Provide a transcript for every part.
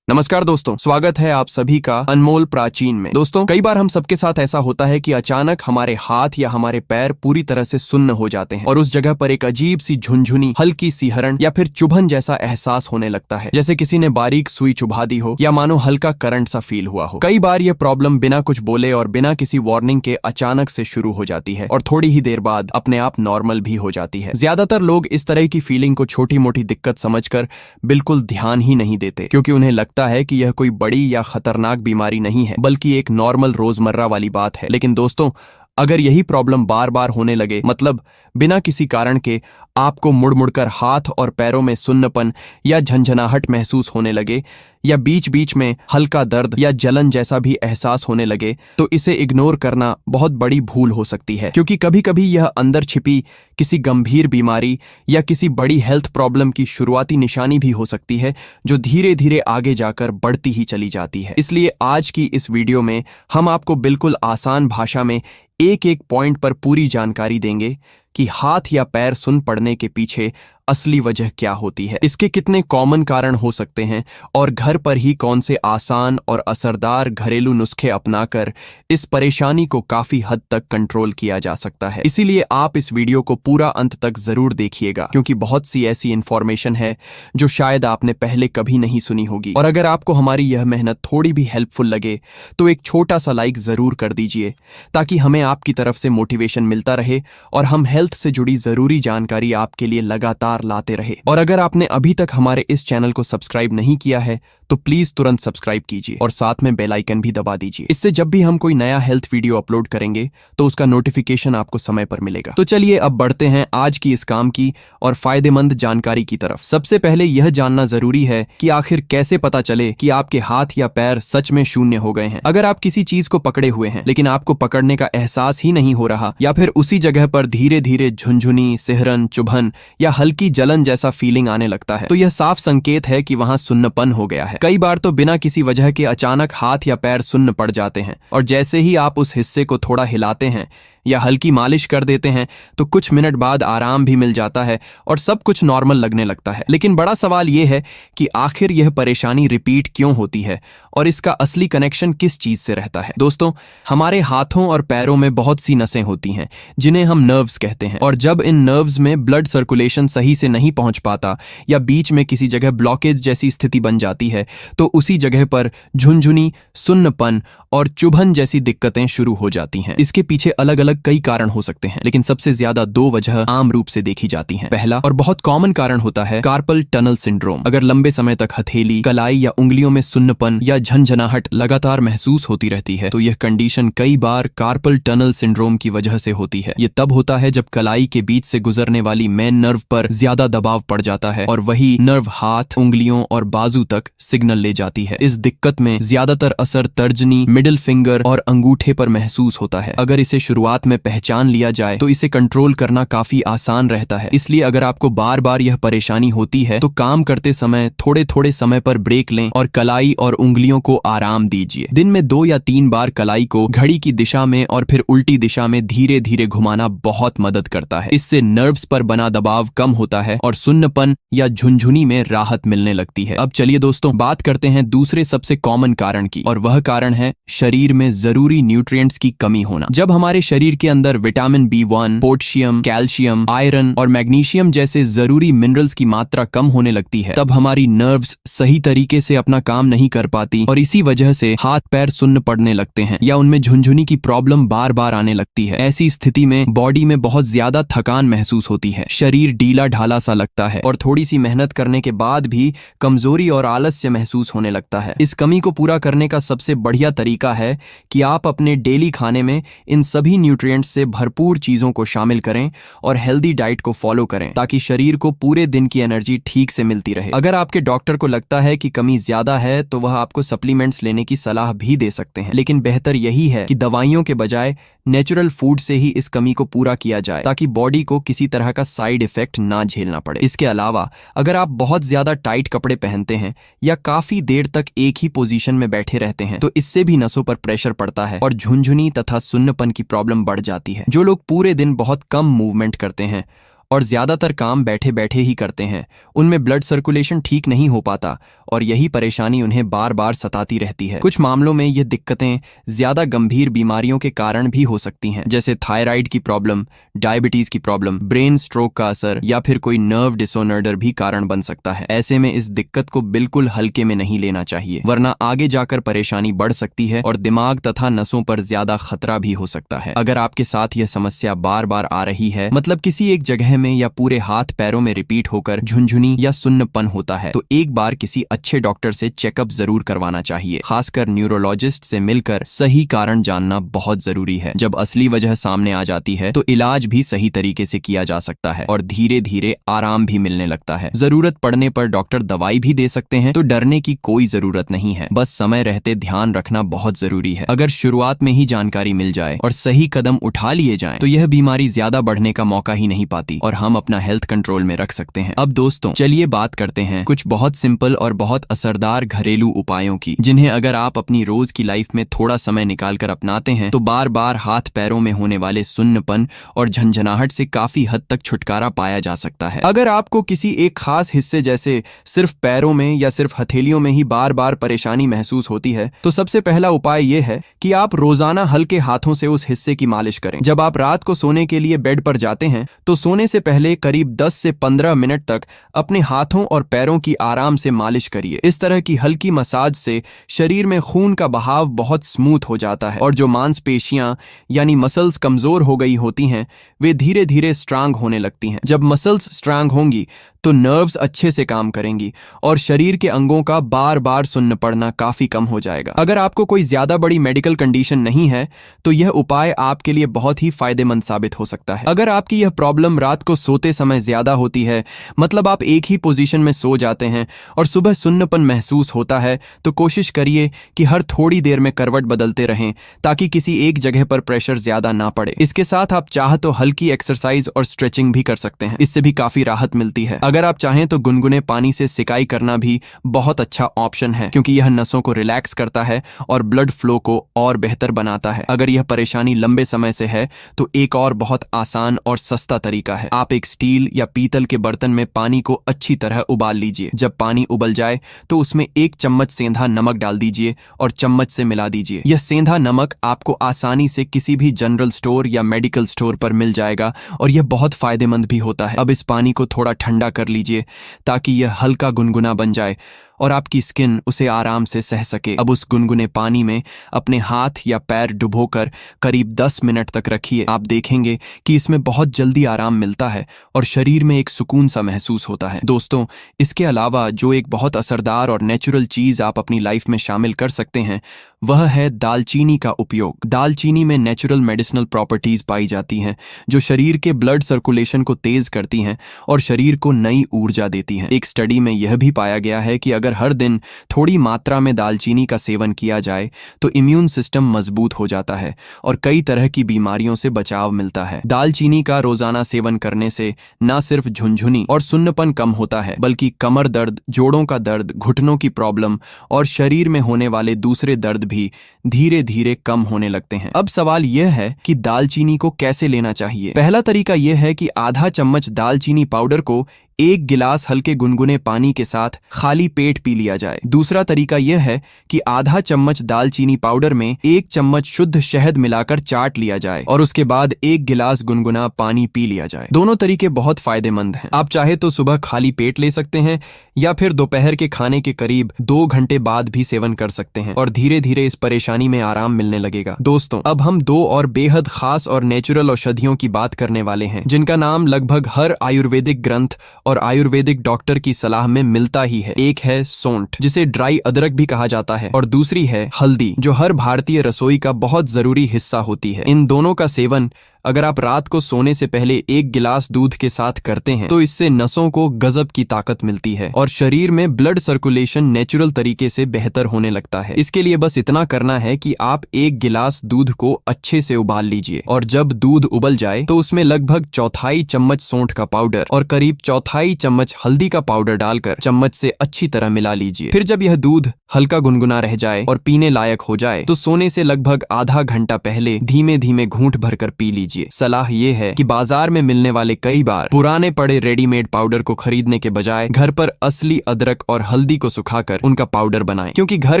नमस्कार दोस्तों, स्वागत है आप सभी का अनमोल प्राचीन में। दोस्तों, कई बार हम सबके साथ ऐसा होता है कि अचानक हमारे हाथ या हमारे पैर पूरी तरह से सुन्न हो जाते हैं और उस जगह पर एक अजीब सी झुनझुनी, हल्की सी हरण या फिर चुभन जैसा एहसास होने लगता है, जैसे किसी ने बारीक सुई चुभा दी हो या मानो हल्का करंट सा फील हुआ हो। कई बार यह प्रॉब्लम बिना कुछ बोले और बिना किसी वार्निंग के अचानक से शुरू हो जाती है और थोड़ी ही देर बाद अपने आप नॉर्मल भी हो जाती है। ज्यादातर लोग इस तरह की फीलिंग को छोटी मोटी दिक्कत समझकर बिल्कुल ध्यान ही नहीं देते, क्योंकि उन्हें लगता है कि यह कोई बड़ी या खतरनाक बीमारी नहीं है, बल्कि एक नॉर्मल रोजमर्रा वाली बात है। लेकिन दोस्तों, अगर यही प्रॉब्लम बार बार होने लगे, मतलब बिना किसी कारण के आपको मुड़ मुड़कर हाथ और पैरों में सुन्नपन या झंझनाहट महसूस होने लगे या बीच बीच में हल्का दर्द या जलन जैसा भी एहसास होने लगे, तो इसे इग्नोर करना बहुत बड़ी भूल हो सकती है, क्योंकि कभी कभी यह अंदर छिपी किसी गंभीर बीमारी या किसी बड़ी हेल्थ प्रॉब्लम की शुरुआती निशानी भी हो सकती है, जो धीरे धीरे आगे जाकर बढ़ती ही चली जाती है। इसलिए आज की इस वीडियो में हम आपको बिल्कुल आसान भाषा में एक एक पॉइंट पर पूरी जानकारी देंगे कि हाथ या पैर सुन पड़ने के पीछे असली वजह क्या होती है, इसके कितने कॉमन कारण हो सकते हैं और घर पर ही कौन से आसान और असरदार घरेलू नुस्खे अपनाकर इस परेशानी को काफी हद तक कंट्रोल किया जा सकता है। इसीलिए आप इस वीडियो को पूरा अंत तक जरूर देखिएगा, क्योंकि बहुत सी ऐसी इंफॉर्मेशन है जो शायद आपने पहले कभी नहीं सुनी होगी। और अगर आपको हमारी यह मेहनत थोड़ी भी हेल्पफुल लगे तो एक छोटा सा लाइक जरूर कर दीजिए, ताकि हमें आपकी तरफ से मोटिवेशन मिलता रहे और हम हेल्थ से जुड़ी जरूरी जानकारी आपके लिए लगातार लाते रहे। और अगर आपने अभी तक हमारे इस चैनल को सब्सक्राइब नहीं किया है तो प्लीज तुरंत सब्सक्राइब कीजिए और साथ में बेल आइकन भी दबा दीजिए। इससे जब भी हम कोई नया हेल्थ वीडियो अपलोड करेंगे तो उसका नोटिफिकेशन आपको समय पर मिलेगा। तो चलिए अब बढ़ते हैं आज की इस काम की और फायदेमंद जानकारी की तरफ। सबसे पहले यह जानना जरूरी है कि आखिर कैसे पता चले कि आपके हाथ या पैर सच में शून्य हो गए हैं। अगर आप किसी चीज को पकड़े हुए हैं लेकिन आपको पकड़ने का एहसास ही नहीं हो रहा, या फिर उसी जगह पर धीरे धीरे झुनझुनी, सिहरन, चुभन या हल्की जलन जैसा फीलिंग आने लगता है, तो यह साफ संकेत है कि वहां सुन्नपन हो गया है। कई बार तो बिना किसी वजह के अचानक हाथ या पैर सुन्न पड़ जाते हैं और जैसे ही आप उस हिस्से को थोड़ा हिलाते हैं या हल्की मालिश कर देते हैं तो कुछ मिनट बाद आराम भी मिल जाता है और सब कुछ नॉर्मल लगने लगता है। लेकिन बड़ा सवाल यह है कि आखिर यह परेशानी रिपीट क्यों होती है और इसका असली कनेक्शन किस चीज से रहता है। दोस्तों, हमारे हाथों और पैरों में बहुत सी नसें होती हैं जिन्हें हम नर्व्स कहते हैं, और जब इन नर्व्स में ब्लड सर्कुलेशन सही से नहीं पहुंच पाता या बीच में किसी जगह ब्लॉकेज जैसी स्थिति बन जाती है, तो उसी जगह पर झुनझुनी, सुन्नपन और चुभन जैसी दिक्कतें शुरू हो जाती हैं। इसके पीछे अलग अलग कई कारण हो सकते हैं, लेकिन सबसे ज्यादा दो वजह आम रूप से देखी जाती हैं। पहला और बहुत कॉमन कारण होता है कार्पल टनल सिंड्रोम। अगर लंबे समय तक हथेली, कलाई या उंगलियों में सुन्नपन या झंझनाहट लगातार महसूस होती रहती है, तो यह कंडीशन कई बार कार्पल टनल सिंड्रोम की वजह से होती है। यह तब होता है जब कलाई के बीच से गुजरने वाली मेन नर्व पर ज्यादा दबाव पड़ जाता है और वही नर्व हाथ, उंगलियों और बाजू तक सिग्नल ले जाती है। इस दिक्कत में ज्यादातर असर तर्जनी, मिडिल फिंगर और अंगूठे पर महसूस होता है। अगर इसे शुरुआत में पहचान लिया जाए तो इसे कंट्रोल करना काफी आसान रहता है। इसलिए अगर आपको बार बार यह परेशानी होती है तो काम करते समय थोड़े थोड़े समय पर ब्रेक लें और कलाई और उंगलियों को आराम दीजिए। दिन में 2 या 3 बार कलाई को घड़ी की दिशा में और फिर उल्टी दिशा में धीरे धीरे घुमाना बहुत मदद करता है। इससे नर्व्स पर बना दबाव कम होता है और सुन्नपन या झुनझुनी में राहत मिलने लगती है। अब चलिए दोस्तों, बात करते हैं दूसरे सबसे कॉमन कारण की, और वह कारण है शरीर में जरूरी न्यूट्रिएंट्स की कमी होना। जब हमारे शरीर के अंदर vitamin B1, potassium, calcium, iron और मैग्नीशियम जैसे जरूरी मिनरल्स की मात्रा कम होने लगती है, तब हमारी नर्व्स सही तरीके से अपना काम नहीं कर पाती और इसी वजह से हाथ पैर सुन्न पड़ने लगते हैं या उनमें झुनझुनी की प्रॉब्लम बार बार आने लगती है। ऐसी स्थिति में बॉडी में बहुत ज्यादा थकान महसूस होती है, शरीर ढीला ढाला सा लगता है और थोड़ी सी मेहनत करने के बाद भी कमजोरी और आलस्य महसूस होने लगता है। इस कमी को पूरा करने का सबसे बढ़िया तरीका है कि आप अपने डेली खाने में इन सभी न्यूट्रिएंट्स से भरपूर चीजों को शामिल करें और हेल्दी डाइट को फॉलो करें, ताकि शरीर को पूरे दिन की एनर्जी ठीक से मिलती रहे। अगर आपके डॉक्टर को लगता है कि कमी ज्यादा है तो वह आपको सप्लीमेंट्स लेने की सलाह भी दे सकते हैं, लेकिन बेहतर यही है कि दवाइयों के बजाय नेचुरल फूड से ही इस कमी को पूरा किया जाए, ताकि बॉडी को किसी तरह का साइड इफेक्ट ना झेलना पड़े। इसके अलावा अगर आप बहुत ज्यादा टाइट कपड़े पहनते हैं या काफी देर तक एक ही पोजीशन में बैठे रहते हैं तो इससे भी नसों पर प्रेशर पड़ता है और झुनझुनी तथा सुन्नपन की प्रॉब्लम बढ़ जाती है। जो लोग पूरे दिन बहुत कम मूवमेंट करते हैं और ज्यादातर काम बैठे बैठे ही करते हैं। उनमें ब्लड सर्कुलेशन ठीक नहीं हो पाता और यही परेशानी उन्हें बार बार सताती रहती है। कुछ मामलों में ये दिक्कतें ज्यादा गंभीर बीमारियों के कारण भी हो सकती हैं, जैसे थायराइड की प्रॉब्लम, डायबिटीज की प्रॉब्लम, ब्रेन स्ट्रोक का असर या फिर कोई नर्व डिसऑर्डर भी कारण बन सकता है। ऐसे में इस दिक्कत को बिल्कुल हल्के में नहीं लेना चाहिए, वरना आगे जाकर परेशानी बढ़ सकती है और दिमाग तथा नसों पर ज्यादा खतरा भी हो सकता है। अगर आपके साथ यह समस्या बार बार आ रही है, मतलब किसी एक जगह में या पूरे हाथ पैरों में रिपीट होकर झुनझुनी या सुन्नपन होता है, तो एक बार किसी अच्छे डॉक्टर से चेकअप जरूर करवाना चाहिए। खासकर न्यूरोलॉजिस्ट से मिलकर सही कारण जानना बहुत जरूरी है। जब असली वजह सामने आ जाती है तो इलाज भी सही तरीके से किया जा सकता है और धीरे धीरे आराम भी मिलने लगता है। जरूरत पड़ने पर डॉक्टर दवाई भी दे सकते हैं, तो डरने की कोई जरूरत नहीं है। बस समय रहते ध्यान रखना बहुत जरूरी है। अगर शुरुआत में ही जानकारी मिल जाए और सही कदम उठा लिए जाएं, तो यह बीमारी ज्यादा बढ़ने का मौका ही नहीं पाती और हम अपना हेल्थ कंट्रोल में रख सकते हैं। अब दोस्तों चलिए बात करते हैं कुछ बहुत सिंपल और बहुत असरदार घरेलू उपायों की, जिन्हें अगर आप अपनी रोज की लाइफ में थोड़ा समय निकालकर अपनाते हैं तो बार बार हाथ पैरों में होने वाले सुन्नपन और झंझनाहट से काफी हद तक छुटकारा पाया जा सकता है। अगर आपको किसी एक खास हिस्से जैसे सिर्फ पैरों में या सिर्फ हथेलियों में ही बार बार परेशानी महसूस होती है, तो सबसे पहला उपाय यह है कि आप रोजाना हल्के हाथों से उस हिस्से की मालिश करें। जब आप रात को सोने के लिए बेड पर जाते हैं तो सोने से पहले करीब 10 से 15 मिनट तक अपने हाथों और पैरों की आराम से मालिश करिए। इस तरह की हल्की मसाज से शरीर में खून का बहाव बहुत स्मूथ हो जाता है और जो मांसपेशियां यानी मसल्स कमजोर हो गई होती हैं, वे धीरे धीरे स्ट्रांग होने लगती हैं। जब मसल्स स्ट्रांग होंगी तो नर्व्स अच्छे से काम करेंगी और शरीर के अंगों का बार बार सुन्न पड़ना काफी कम हो जाएगा। अगर आपको कोई ज्यादा बड़ी मेडिकल कंडीशन नहीं है तो यह उपाय आपके लिए बहुत ही फायदेमंद साबित हो सकता है। अगर आपकी यह प्रॉब्लम रात को सोते समय ज्यादा होती है, मतलब आप एक ही पोजीशन में सो जाते हैं और सुबह सुन्नपन महसूस होता है, तो कोशिश करिए कि हर थोड़ी देर में करवट बदलते रहें ताकि किसी एक जगह पर प्रेशर ज्यादा ना पड़े। इसके साथ आप चाह तो हल्की एक्सरसाइज और स्ट्रेचिंग भी कर सकते हैं, इससे भी काफी राहत मिलती है। अगर आप चाहें तो गुनगुने पानी से सिकाई करना भी बहुत अच्छा ऑप्शन है, क्योंकि यह नसों को रिलैक्स करता है और ब्लड फ्लो को और बेहतर बनाता है। अगर यह परेशानी लंबे समय से है तो एक और बहुत आसान और सस्ता तरीका है। आप एक स्टील या पीतल के बर्तन में पानी को अच्छी तरह उबाल लीजिए। जब पानी उबल जाए तो उसमें 1 चम्मच सेंधा नमक डाल दीजिए और चम्मच से मिला दीजिए। यह सेंधा नमक आपको आसानी से किसी भी जनरल स्टोर या मेडिकल स्टोर पर मिल जाएगा और यह बहुत फायदेमंद भी होता है। अब इस पानी को थोड़ा ठंडा कर लीजिए ताकि यह हल्का गुनगुना बन जाए और आपकी स्किन उसे आराम से सह सके। अब उस गुनगुने पानी में अपने हाथ या पैर डुबोकर करीब 10 मिनट तक रखिए। आप देखेंगे कि इसमें बहुत जल्दी आराम मिलता है और शरीर में एक सुकून सा महसूस होता है। दोस्तों, इसके अलावा जो एक बहुत असरदार और नेचुरल चीज आप अपनी लाइफ में शामिल कर सकते हैं वह है दालचीनी का उपयोग। दालचीनी में नेचुरल मेडिसिनल प्रॉपर्टीज पाई जाती हैं जो शरीर के ब्लड सर्कुलेशन को तेज करती हैं और शरीर को नई ऊर्जा देती हैं। एक स्टडी में यह भी पाया गया है कि अगर हर दिन थोड़ी मात्रा में दालचीनी का सेवन किया जाए तो इम्यून सिस्टम मजबूत हो जाता है और कई तरह की बीमारियों से बचाव मिलता है। दालचीनी का रोजाना सेवन करने से न सिर्फ झुनझुनी और सुन्नपन कम होता है, बल्कि कमर दर्द, जोड़ों का दर्द, घुटनों की प्रॉब्लम और शरीर में होने वाले दूसरे दर्द भी धीरे धीरे कम होने लगते हैं। अब सवाल यह है कि दालचीनी को कैसे लेना चाहिए। पहला तरीका यह है कि आधा चम्मच दालचीनी पाउडर को 1 गिलास हल्के गुनगुने पानी के साथ खाली पेट पी लिया जाए। दूसरा तरीका यह है कि आधा चम्मच दालचीनी पाउडर में 1 चम्मच शुद्ध शहद मिलाकर चाट लिया जाए और उसके बाद 1 गिलास गुनगुना पानी पी लिया जाए। दोनों तरीके बहुत फायदेमंद हैं। आप चाहे तो सुबह खाली पेट ले सकते हैं या फिर दोपहर के खाने के करीब 2 घंटे बाद भी सेवन कर सकते हैं और धीरे धीरे इस परेशानी में आराम मिलने लगेगा। दोस्तों, अब हम 2 और बेहद खास और नेचुरल औषधियों की बात करने वाले हैं जिनका नाम लगभग हर आयुर्वेदिक ग्रंथ और आयुर्वेदिक डॉक्टर की सलाह में मिलता ही है। एक है सौंठ, जिसे ड्राई अदरक भी कहा जाता है, और दूसरी है हल्दी, जो हर भारतीय रसोई का बहुत जरूरी हिस्सा होती है। इन दोनों का सेवन अगर आप रात को सोने से पहले 1 गिलास दूध के साथ करते हैं तो इससे नसों को गजब की ताकत मिलती है और शरीर में ब्लड सर्कुलेशन नेचुरल तरीके से बेहतर होने लगता है। इसके लिए बस इतना करना है कि आप 1 गिलास दूध को अच्छे से उबाल लीजिए और जब दूध उबल जाए तो उसमें लगभग 1/4 चम्मच सौंठ का पाउडर और करीब 1/4 चम्मच हल्दी का पाउडर डालकर चम्मच से अच्छी तरह मिला लीजिए। फिर जब यह दूध हल्का गुनगुना रह जाए और पीने लायक हो जाए तो सोने से लगभग आधा घंटा पहले धीमे धीमे घूंट भरकर पी लीजिए। लीजिए। सलाह ये है कि बाजार में मिलने वाले कई बार पुराने पड़े रेडीमेड पाउडर को खरीदने के बजाय घर पर असली अदरक और हल्दी को सुखाकर उनका पाउडर बनाएं, क्योंकि घर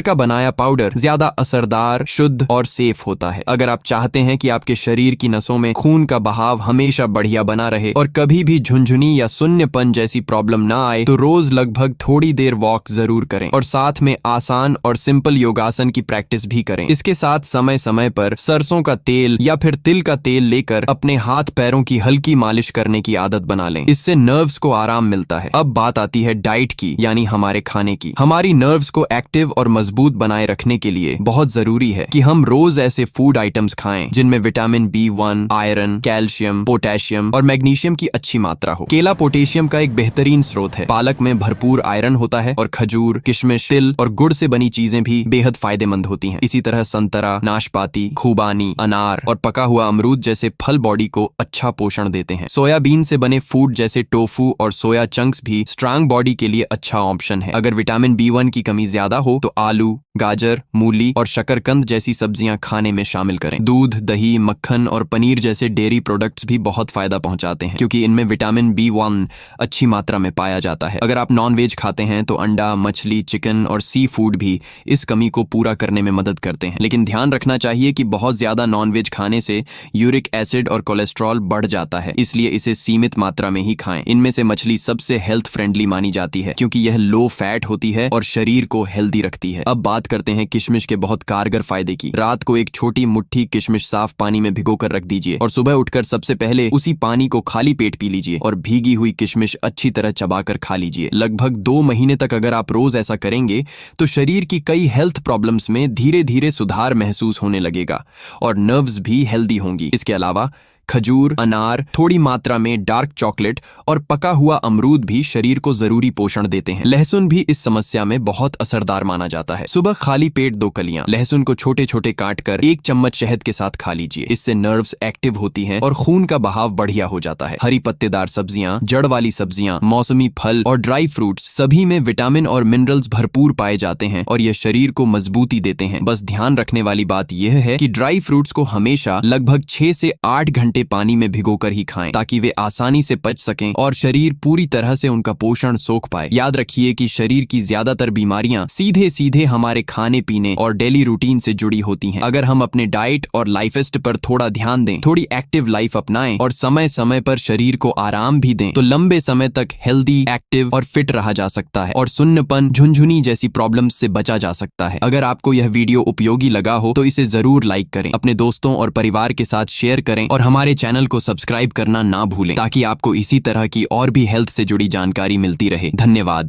का बनाया पाउडर ज्यादा असरदार, शुद्ध और सेफ होता है। अगर आप चाहते हैं कि आपके शरीर की नसों में खून का बहाव हमेशा बढ़िया बना रहे और कभी भी झुनझुनी या शून्यपन जैसी प्रॉब्लम ना आए, तो रोज लगभग थोड़ी देर वॉक जरूर करें और साथ में आसान और सिंपल योगासन की प्रैक्टिस भी करें। इसके साथ समय समय पर सरसों का तेल या फिर तिल का तेल लेकर अपने हाथ पैरों की हल्की मालिश करने की आदत बना लें। इससे नर्व्स को आराम मिलता है। अब बात आती है डाइट की, यानी हमारे खाने की। हमारी नर्व्स को एक्टिव और मजबूत बनाए रखने के लिए बहुत जरूरी है कि हम रोज ऐसे फूड आइटम्स खाएं जिनमें vitamin B1, iron, calcium, potassium और मैग्नीशियम की अच्छी मात्रा हो। केला पोटेशियम का एक बेहतरीन स्रोत है। पालक में भरपूर आयरन होता है और खजूर, किशमिश, तिल और गुड़ से बनी चीजें भी बेहद फायदेमंद होती हैं। इसी तरह संतरा, नाशपाती, खूबानी, अनार और पका हुआ अमरूद जैसे फल बॉडी को अच्छा पोषण देते हैं। सोयाबीन से बने फूड जैसे टोफू और सोया चंक्स भी स्ट्रांग बॉडी के लिए अच्छा ऑप्शन है। अगर विटामिन B1 की कमी ज्यादा हो तो आलू, गाजर, मूली और शकरकंद जैसी सब्जियां खाने में शामिल करें। दूध, दही, मक्खन और पनीर जैसे डेयरी प्रोडक्ट्स भी बहुत फायदा पहुंचाते हैं, क्योंकि इनमें विटामिन B1 अच्छी मात्रा में पाया जाता है। अगर आप नॉनवेज खाते हैं तो अंडा, मछली, चिकन और सी फूड भी इस कमी को पूरा करने में मदद करते हैं। लेकिन ध्यान रखना चाहिए कि बहुत ज्यादा नॉनवेज खाने से यूरिक एसिड और कोलेस्ट्रॉल बढ़ जाता है, इसलिए इसे सीमित मात्रा में ही खाएं। इनमें से मछली सबसे हेल्थ फ्रेंडली मानी जाती है, क्योंकि यह लो फैट होती है और शरीर को हेल्दी रखती है। अब बात करते हैं किशमिश के बहुत कारगर फायदे की। रात को एक छोटी मुट्ठी किशमिश साफ पानी में भिगोकर रख दीजिए और सुबह उठकर सबसे पहले उसी पानी को खाली पेट पी लीजिए और भीगी हुई किशमिश अच्छी तरह चबाकर खा लीजिए। लगभग 2 महीने तक अगर आप रोज ऐसा करेंगे तो शरीर की कई हेल्थ प्रॉब्लम्स में धीरे धीरे सुधार महसूस होने लगेगा और नर्व्स भी हेल्दी होंगी। इसके अलावा खजूर, अनार, थोड़ी मात्रा में डार्क चॉकलेट और पका हुआ अमरूद भी शरीर को जरूरी पोषण देते हैं। लहसुन भी इस समस्या में बहुत असरदार माना जाता है। सुबह खाली पेट 2 कलियां लहसुन को छोटे छोटे काट कर 1 चम्मच शहद के साथ खा लीजिए। इससे नर्व्स एक्टिव होती हैं और खून का बहाव बढ़िया हो जाता है। हरी पत्तेदार सब्जियां, जड़ वाली सब्जियां, मौसमी फल और ड्राई फ्रूट्स सभी में विटामिन और मिनरल्स भरपूर पाए जाते हैं और ये शरीर को मजबूती देते हैं। बस ध्यान रखने वाली बात यह है कि ड्राई फ्रूट्स को हमेशा लगभग 6 से 8 घंटे पानी में भिगोकर ही खाएं, ताकि वे आसानी से पच सकें और शरीर पूरी तरह से उनका पोषण सोख पाए। याद रखिए कि शरीर की ज्यादातर बीमारियां सीधे सीधे हमारे खाने पीने और डेली रूटीन से जुड़ी होती हैं। अगर हम अपने डाइट और लाइफस्टाइल पर थोड़ा ध्यान दें, थोड़ी एक्टिव लाइफ अपनाएं और समय समय पर शरीर को आराम भी दें, तो लंबे समय तक हेल्दी, एक्टिव और फिट रहा जा सकता है और सुन्नपन, झुनझुनी जैसी प्रॉब्लम्स से बचा जा सकता है। अगर आपको यह वीडियो उपयोगी लगा हो तो इसे जरूर लाइक करें, अपने दोस्तों और परिवार के साथ शेयर करें और हमारे चैनल को सब्सक्राइब करना ना भूलें, ताकि आपको इसी तरह की और भी हेल्थ से जुड़ी जानकारी मिलती रहे। धन्यवाद।